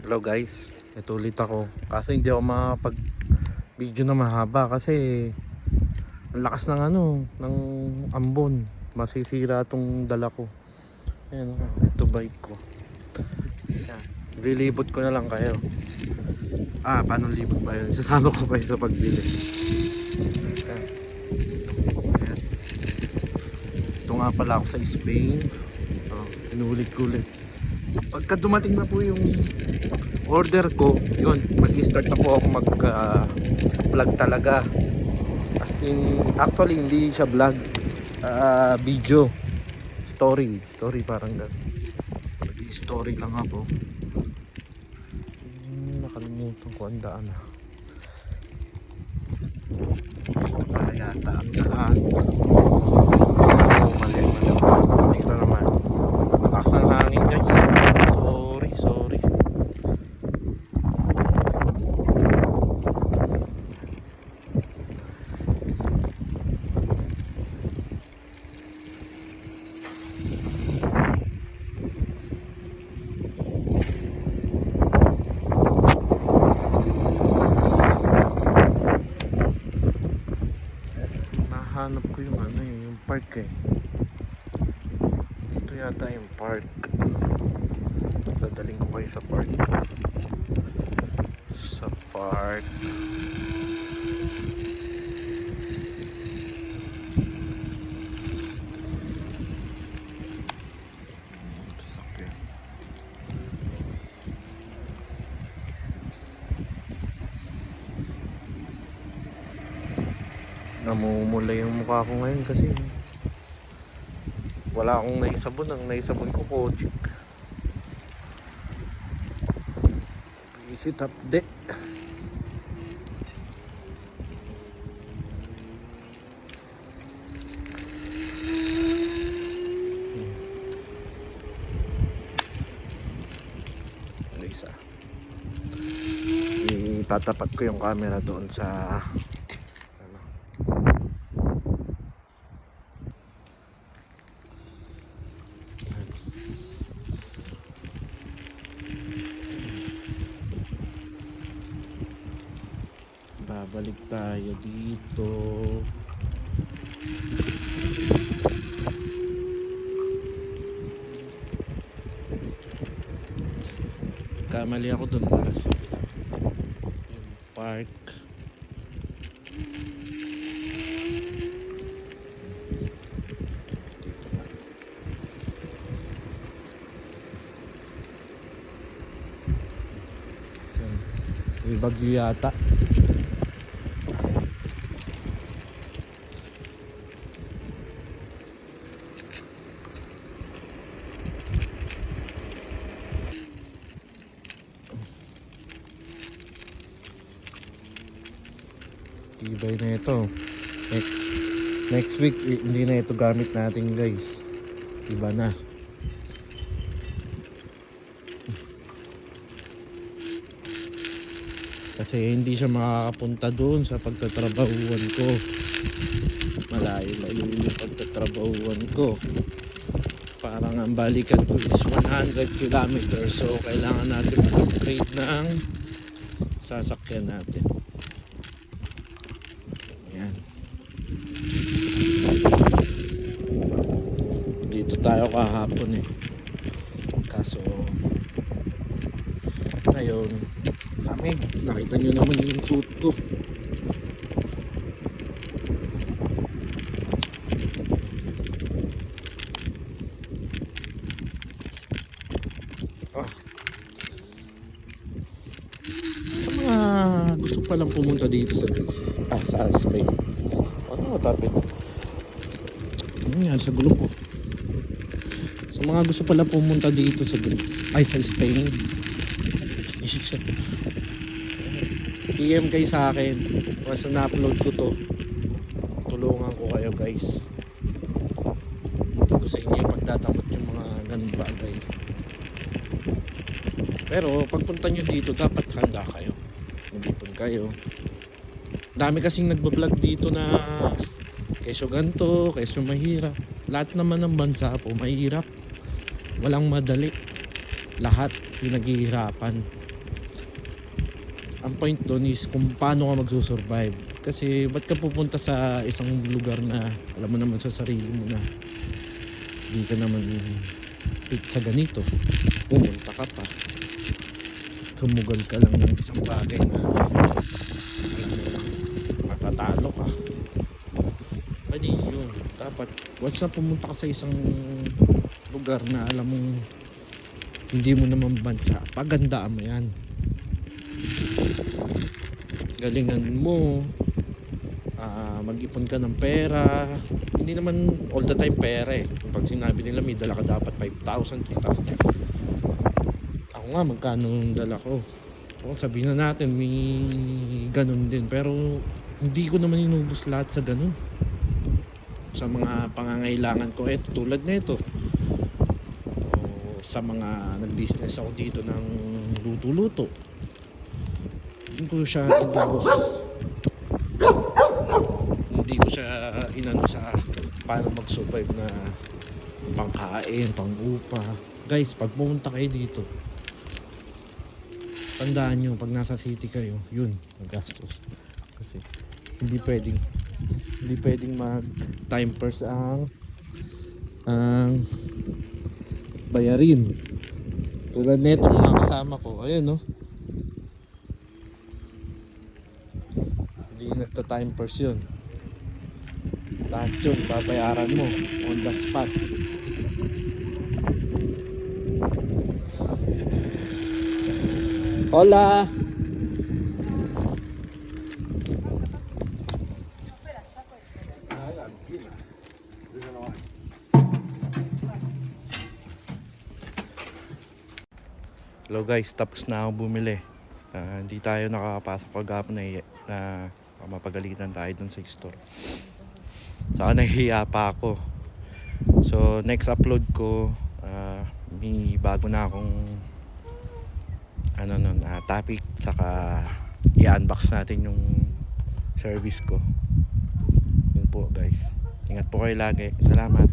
Hello guys, ito ulit ako. Kasi hindi ako makapag video na mahaba kasi ang lakas ng ng ambon. Masisira tong dala ko. Ayan, ito bike ko. Ayan, lilibot ko na lang kayo. Paano libot ba yun? Sasama ko pa sa pagbili. Ayan. Ayan. Ito nga pala ako sa Spain. Inulit-ulit. Pagka dumating na po yung order ko, yun, mag-start na po ako mag-vlog talaga. As in, actually hindi siya vlog, video, story parang gano'n. Mag-story lang ako. Nakalimutan ko ang daan Ito pala yata ang daan. Mali. Ito naman. Lakas ng hangin guys. Sorry. Nahanap ko yung yung park Ito yata yung park. Dadaling ko kayo sa park. Sasakyan. Namumula yung mukha ko ngayon kasi wala akong naisabon. Ang naisabon ko Kojic. Visit update. Isa. Itatapat ko yung camera doon sa babalik tayo dito. Kamali ako dun para sa yung park. May bagyo yata. Tibay na ito. Next week hindi na ito gamit natin guys. Iba na. Kasi hindi siya makakapunta doon sa pagtatrabahuan ko. Malayo yung pagtatrabahuan ko. Parang ang balikan ko is 100 kilometers. So kailangan natin mag-upgrade ng sasakyan natin. Yan. Dito tayo kahapon kaso ngayon lamig. Nakita nyo naman yung suit ko. Gusto palang pumunta dito sa Greece, sa Spain. Ano matapit? Ano yan sa gulong ko? Sa mga gusto palang pumunta dito sa Greece, sa Spain, PM kayo sa akin. Once na-upload ko to, tulungan ko kayo guys. Hindi ko sa inyo pagtatamot yung mga ganun bagay. Pero pagpunta nyo dito, dapat handa kayo. Nandipon kayo. Dami kasing nagbablog dito na kesyo ganto, kesyo mahirap. Lahat naman ng bansa po mahirap. Walang madali. Lahat pinaghihirapan. ang point doon is kung paano ka magsusurvive. Kasi ba't ka pupunta sa isang lugar na alam mo naman sa sarili mo na hindi ka naman fit sa ganito. Pumunta ka pa, sumugal ka lang ng isang bagay na alam mo lang matatalo ka. Pwede yun. Dapat once na pumunta ka sa isang lugar na alam mong hindi mo naman bansa, pagandaan mo yan, galingan mo, mag-ipon ka ng pera. Hindi naman all the time pera eh. Pag sinabi nila may dala ka dapat 5,000, 3,000. Ako nga magkano yung dala ko. O sabihin na natin may ganun din, pero hindi ko naman inubos lahat sa ganun. Sa mga pangangailangan ko, eto tulad na ito, o sa mga nag-business ako dito ng luto-luto, hindi ko siya inubos. Hindi ko siya inano sa paano mag-survive na pangkain, pang-upa. Guys, pag pumunta kayo dito, tandaan nyo, pag nasa city kayo, yun, magastos. Kasi hindi pwedeng mag time first ang bayarin. Tulad nito mga kasama ko, ayun no, hindi nagta-time first yun. Lahat yun, babayaran mo on the spot. Hola! Hello guys, tapos na ako bumili. Hindi tayo nakakapasok kagapon na mapagalitan tayo dun sa store. Saka nahihiya pa ako. So next upload ko, may bago na akong topic, saka i-unbox natin yung service ko. Yun po guys, ingat po kayo lagi. Salamat.